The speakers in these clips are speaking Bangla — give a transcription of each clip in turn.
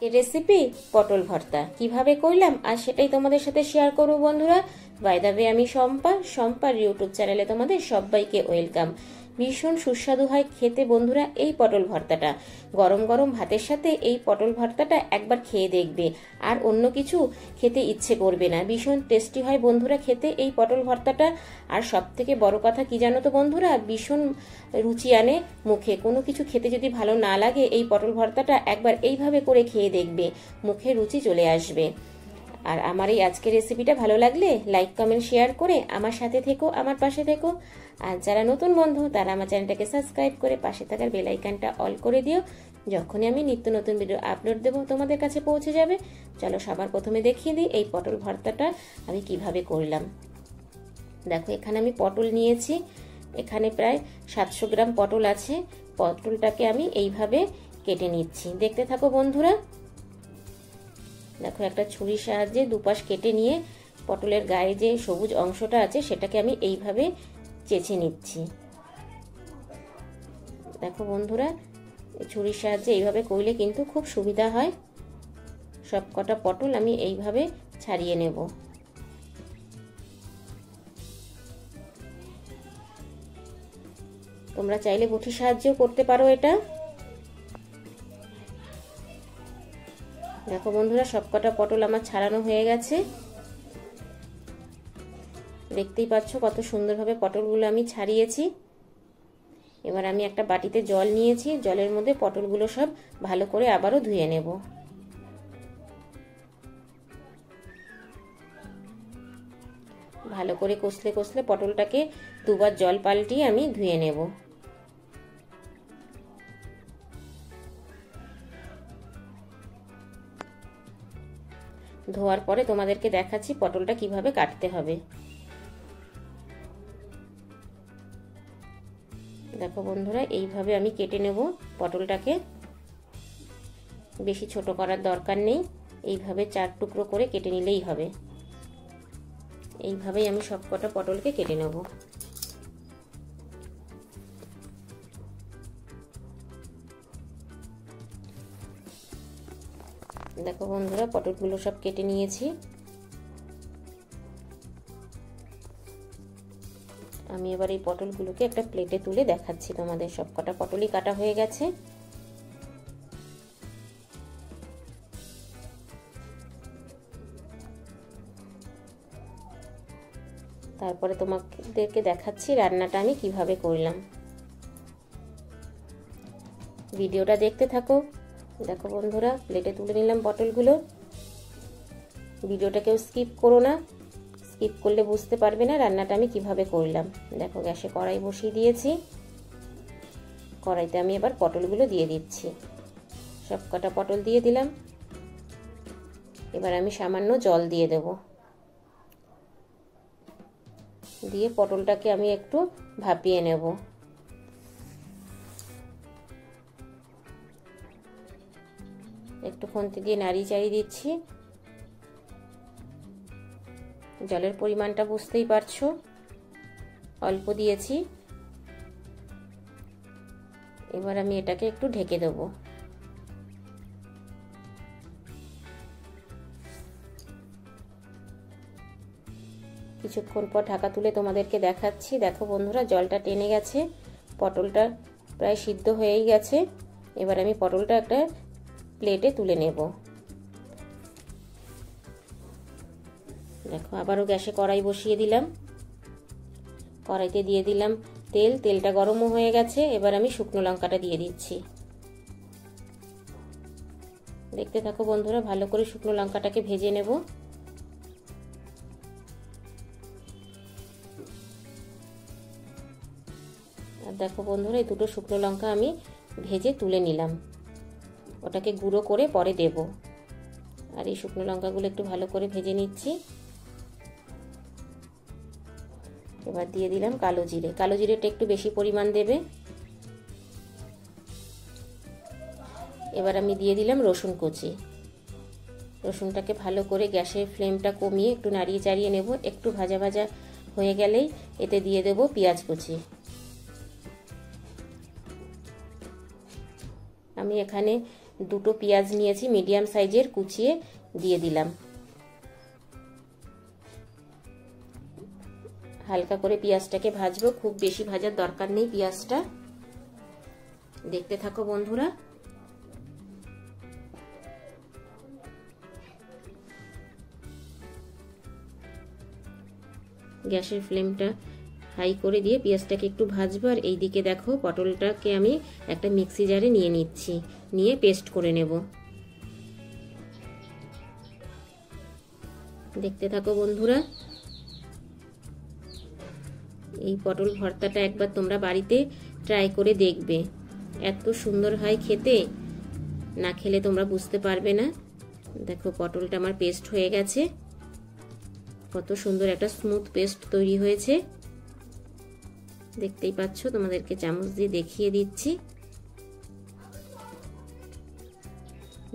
এই রেসিপি পটল ভর্তা কিভাবে করলাম আর সেটাই তোমাদের সাথে শেয়ার করব বন্ধুরা। বাই দ্য ওয়ে, আমি শম্পার ইউটিউব চ্যানেলে তোমাদের সবাইকে ওয়েলকাম। ভীষণ সুস্বাদু হয় খেতে বন্ধুরা এই পটল ভর্তাটা। গরম গরম ভাতের সাথে এই পটল ভর্তাটা একবার খেয়ে দেখবে, আর অন্য কিছু খেতে ইচ্ছে করবে না। ভীষণ টেস্টি হয় বন্ধুরা খেতে এই পটল ভর্তাটা। আর সব থেকে বড় কথা কি জানো তো বন্ধুরা, ভীষণ রুচি আনে মুখে। কোনো কিছু খেতে যদি ভালো না লাগে এই পটল ভর্তাটা একবার এইভাবে করে খেয়ে দেখবে, মুখে রুচি চলে আসবে। আর আমার এই আজকের রেসিপিটা ভালো লাগলে লাইক কমেন্ট শেয়ার করে আমার সাথে থেকো, আমার পাশে থেকো। আর যারা নতুন বন্ধু তারা আমার চ্যানেলটাকে সাবস্ক্রাইব করে পাশে থাকার বেল আইকনটা অল করে দিও। যখনই আমি নিত্য নতুন ভিডিও আপলোড দেবো তোমাদের কাছে পৌঁছে যাবে। চলো সবার প্রথমে দেখিয়ে দিই এই পটল ভর্তাটা আমি কিভাবে করলাম। দেখো এখানে আমি পটল নিয়েছি, এখানে প্রায় 700 গ্রাম পটল আছে। পটলটাকে আমি এইভাবে কেটে নিচ্ছি, দেখতে থাকো বন্ধুরা। দেখো একটা ছুরির সাহায্যে দুপাশ কেটে নিয়ে পটলের গায়ে যে সবুজ অংশটা আছে সেটাকে আমি এইভাবে চেঁচে নিচ্ছি। দেখো বন্ধুরা, ছুরির সাহায্যে এইভাবে করলে কিন্তু খুব সুবিধা হয়। সব কটা পটল আমি এইভাবে ছাড়িয়ে নেব। তোমরা চাইলে বটির সাহায্যেও করতে পারো এটা। দেখো বন্ধুরা, সবকটা পটল আমার ছাড়ানো হয়ে গেছে। দেখতেই পাচ্ছ কত সুন্দরভাবে পটলগুলো আমি ছাড়িয়েছি। এবার আমি একটা বাটিতে জল নিয়েছি, জলের মধ্যে পটলগুলো সব ভালো করে আবারও ধুয়ে নেব। ভালো করে কষলে কষলে পটলটাকে দুবার জল পাল্টিয়ে আমি ধুয়ে নেব। ধোয়ার পরে তোমাদেরকে দেখাচ্ছি পটলটা কিভাবে কাটতে হবে। দেখো বন্ধুরা, এইভাবে আমি কেটে নেব পটলটাকে। বেশি ছোট করার দরকার নেই, এইভাবে 4 টুকরো করে কেটে নিলেই হবে। এইভাবেই আমি সবকটা পটলকে কেটে নেব। দেখো বন্ধুরা, পটলগুলো সব কেটে নিয়েছি। আমি এবার এই পটলগুলোকে একটা প্লেটে তুলে দেখাচ্ছি তোমাদের। সবকটা পটলই কাটা হয়ে গেছে। তারপরে তোমাদেরকে দেখাচ্ছি রান্নাটা আমি কিভাবে করলাম। ভিডিওটা দেখতে থাকো। দেখো বন্ধুরা, প্লেটে তুলে নিলাম পটলগুলো। ভিডিওটা কেউ স্কিপ করো না, স্কিপ করলে বুঝতে পারবে না রান্নাটা আমি কিভাবে করলাম। দেখো গ্যাসে কড়াই বসিয়ে দিয়েছি। কড়াইতে আমি এবার পটলগুলো দিয়ে দিচ্ছি। সব কটা পটল দিয়ে দিলাম। এবার আমি সামান্য জল দিয়ে দেব। দিয়ে পটলটাকে আমি একটু ভাপিয়ে নেব। একটু খুন্তি দিয়ে নাড়িয়ে চাড়িয়ে দিচ্ছি। জলের পরিমাণটা বুঝতেই পারছো, অল্প দিয়েছি। এবার আমি এটাকে একটু ঢেকে দেব। কিছুক্ষণ পর ঢাকা তুলে তোমাদেরকে দেখাচ্ছি। দেখো বন্ধুরা, জলটা টেনে গেছে, পটলটা প্রায় সিদ্ধ হয়েই গেছে। এবার আমি পটলটা একটা প্লেটে তুলে নেব। দেখো আবারও গ্যাসে কড়াই বসিয়ে দিলাম। কড়াইতে দিয়ে দিলাম তেল। তেলটা গরমও হয়ে গেছে। এবার আমি শুকনো লঙ্কাটা দিয়ে দিচ্ছি। দেখতে থাকো বন্ধুরা, ভালো করে শুকনো লঙ্কাটাকে ভেজে নেব। আর দেখো বন্ধুরা, এই দুটো শুকনো লঙ্কা আমি ভেজে তুলে নিলাম। ওটাকে গুঁড়ো করে পরে দেব। আর এই শুকনো লঙ্কাগুলো একটু ভালো করে ভেজে নিচ্ছি। এবার দিয়ে দিলাম কালো জিরে। কালো জিরেটা একটু বেশি পরিমাণ দেবে। এবার আমি দিয়ে দিলাম রসুন কুচি। রসুনটাকে ভালো করে গ্যাসের ফ্লেমটা কমিয়ে একটু নাড়িয়ে চাড়িয়ে নেব। একটু ভাজা ভাজা হয়ে গেলেই এতে দিয়ে দেব পেঁয়াজ কুচি। আমি এখানে দুটো পেঁয়াজ নিয়েছি মিডিয়াম সাইজের, কুচিয়ে দিয়ে দিলাম। হালকা করে পেঁয়াজটাকে ভাজবো, খুব বেশি ভাজার দরকার নেই পেঁয়াজটা। দেখতে থাকো বন্ধুরা। গ্যাসের ফ্লেমটা হাই করে দিয়ে পেঁয়াজটাকে একটু ভাজবো। আর এইদিকে দেখো পটলটাকে আমি একটা মিক্সি জারে নিয়ে নিচ্ছি, নিয়ে পেস্ট করে নেব। দেখতে থাকো বন্ধুরা। এই পটল ভর্তাটা একবার তোমরা বাড়িতে ট্রাই করে দেখবে, এত সুন্দর হয় খেতে, না খেলে তোমরা বুঝতে পারবে না। দেখো পটলটা আমার পেস্ট হয়ে গেছে, কত সুন্দর একটা স্মুথ পেস্ট তৈরি হয়েছে। দেখতেই পাচ্ছ, তোমাদেরকে চামচ দিয়ে দেখিয়ে দিচ্ছি।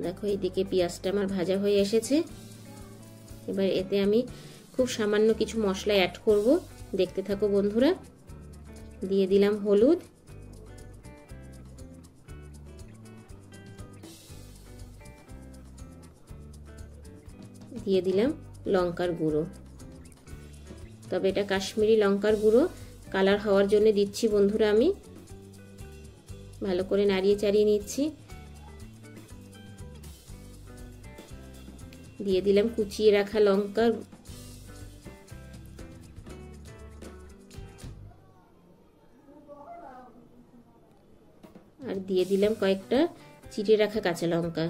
দেখো এইদিকে পেঁয়াজটা আমার ভাজা হয়ে এসেছে। এবার এতে আমি খুব সামান্য কিছু মশলা অ্যাড করব, দেখতে থাকো বন্ধুরা। দিয়ে দিলাম হলুদ, দিয়ে দিলাম লঙ্কার গুঁড়ো, তবে এটা কাশ্মীরি লঙ্কার গুঁড়ো, কালার হওয়ার জন্য দিচ্ছি বন্ধুরা। আমি ভালো করে নাড়িয়ে চাড়িয়ে নিচ্ছি। দিয়ে দিলাম কুচিয়ে রাখা লঙ্কা, আর দিয়ে দিলাম কয়েকটা চিড়ে রাখা কাঁচা লঙ্কা।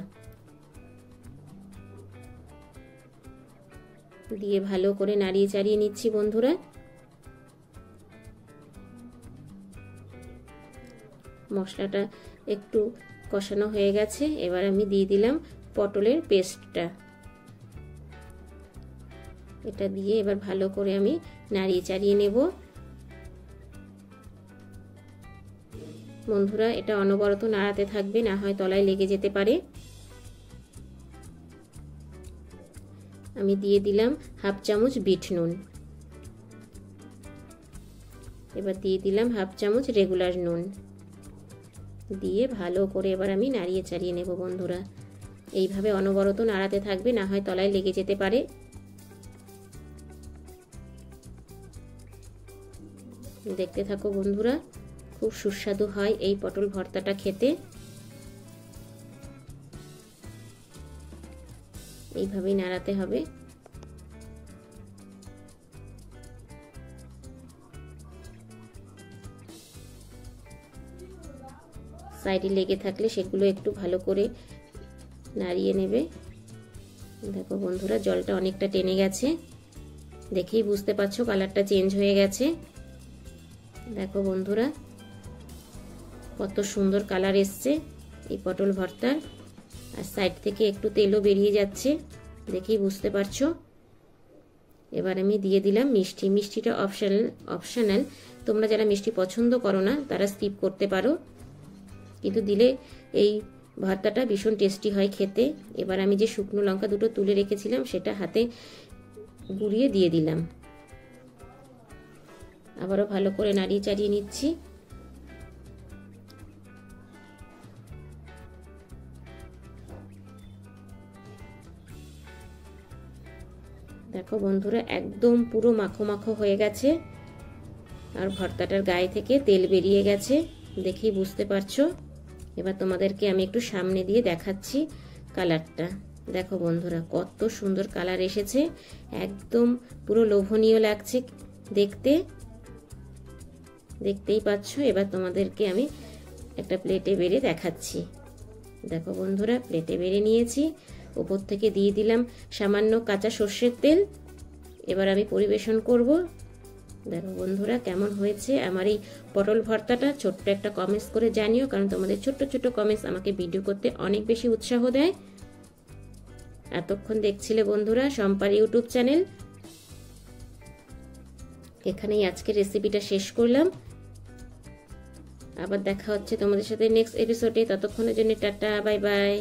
দিয়ে ভালো করে নাড়িয়ে চাড়িয়ে নিচ্ছি বন্ধুরা। মশলাটা একটু কষানো হয়ে গেছে, এবার আমি দিয়ে দিলাম পটলের পেস্টটা। এটা দিয়ে এবার ভালো করে আমি নাড়িয়ে চাড়িয়ে নেব বন্ধুরা। এটা অনবরত নাড়াতে থাকবে, না হয় তলায় লেগে যেতে পারে। আমি দিয়ে দিলাম হাফ চামচ বিট নুন, এবার দিয়ে দিলাম হাফ চামচ রেগুলার নুন, দিয়ে ভালো করে এবার আমি নাড়িয়ে চাড়িয়ে নেব বন্ধুরা। এইভাবে অনবরত নাড়াতে থাকবে, না হয় তলায় লেগে যেতে পারে। দেখতে থাকো বন্ধুরা, খুব সুস্বাদু হয় এই পটল ভর্তাটা খেতে। এইভাবেই নাড়াতে হবে। সাইডে লেগে থাকলে সেগুলো একটু ভালো করে নাড়িয়ে নেবে। দেখো বন্ধুরা, জলটা অনেকটা টেনে গেছে, দেখেই বুঝতে পারছো কালারটা চেঞ্জ হয়ে গেছে। দেখো বন্ধুরা, কত সুন্দর কালার এসছে এই পটল ভর্তার, আর সাইড থেকে একটু তেলও বেরিয়ে যাচ্ছে, দেখেই বুঝতে পারছো। এবার আমি দিয়ে দিলাম মিষ্টি। মিষ্টিটা অপশনাল, তোমরা যারা মিষ্টি পছন্দ করো না তারা স্কিপ করতে পারো, কিন্তু দিলে এই ভর্তাটা ভীষণ টেস্টি হয় খেতে। এবার আমি যে শুকনো লঙ্কা দুটো তুলে রেখেছিলাম সেটা হাতে গুঁড়িয়ে দিয়ে দিলাম। আবারও ভালো করে নাড়িয়ে চাড়িয়ে নিচ্ছি। দেখো বন্ধুরা, একদম পুরো মাখো মাখো হয়ে গেছে, আর ভর্তাটার গায়ে থেকে তেল বেরিয়ে গেছে, দেখেই বুঝতে পারছো। এবার তোমাদেরকে আমি একটু সামনে দিয়ে দেখাচ্ছি কালারটা। দেখো বন্ধুরা, কত সুন্দর কালার এসেছে, একদম পুরো লোভনীয় লাগছে দেখতে, দেখতেই পাচ্ছ। এবার তোমাদেরকে আমি একটা প্লেটে বেড়ে দেখাচ্ছি। দেখো বন্ধুরা, প্লেটে বেড়ে নিয়েছি, উপর থেকে দিয়ে দিলাম সামান্য কাঁচা সর্ষের তেল। এবার আমি পরিবেশন করব। দেখো বন্ধুরা, কেমন হয়েছে আমার এই পটল ভর্তাটা, ছোট্ট একটা কমেন্টস করে জানিও, কারণ তোমাদের ছোট্ট ছোট্ট কমেন্টস আমাকে ভিডিও করতে অনেক বেশি উৎসাহ দেয়। এতক্ষণ দেখছিলে বন্ধুরা শম্পার ইউটিউব চ্যানেল। এখানেই আজকের রেসিপিটা শেষ করলাম। আবার দেখা হচ্ছে তোমাদের সাথে নেক্সট এপিসোডে। ততক্ষণের জন্য টাটা, বাই বাই।